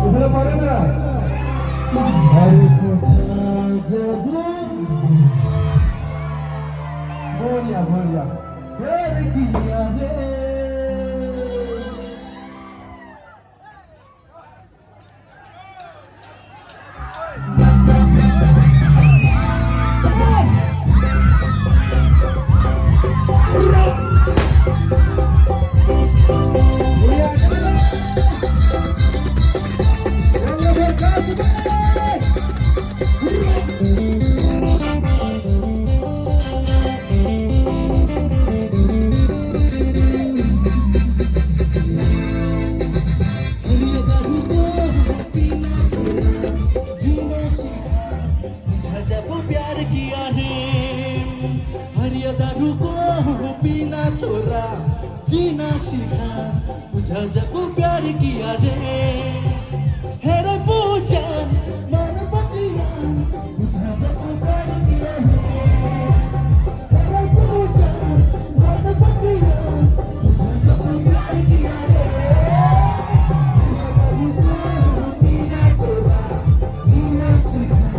ওখানে পারে না बढ़िया बढ़िया किया रे प्यार किया है हरिया दारू को पीना छोड़ा जीना सीखा बुझा जब प्यार किया रे हेरा पूजा मन बटिया बुझा जब प्यार किया रे हेरा पूजा मन बटिया बुझा जब प्यार किया रे पीना छोड़ा जीना सीखा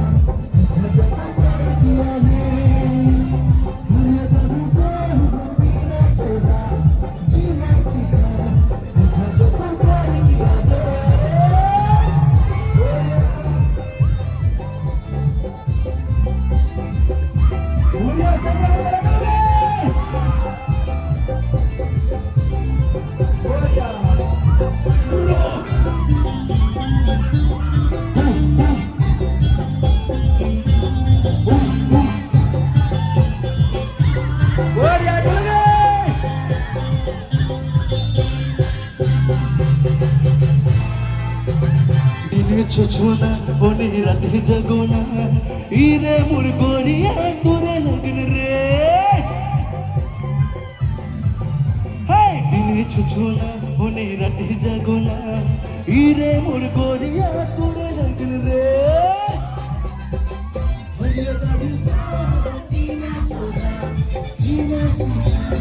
छोछोना ओने राते जगोना इरे मुरगोरिया तोरे लगन रे हाय दिने छोछोना ओने राते जगोना इरे मुरगोरिया तोरे लगन रे हरिया दारू जीना छोड़ा जीना सीखा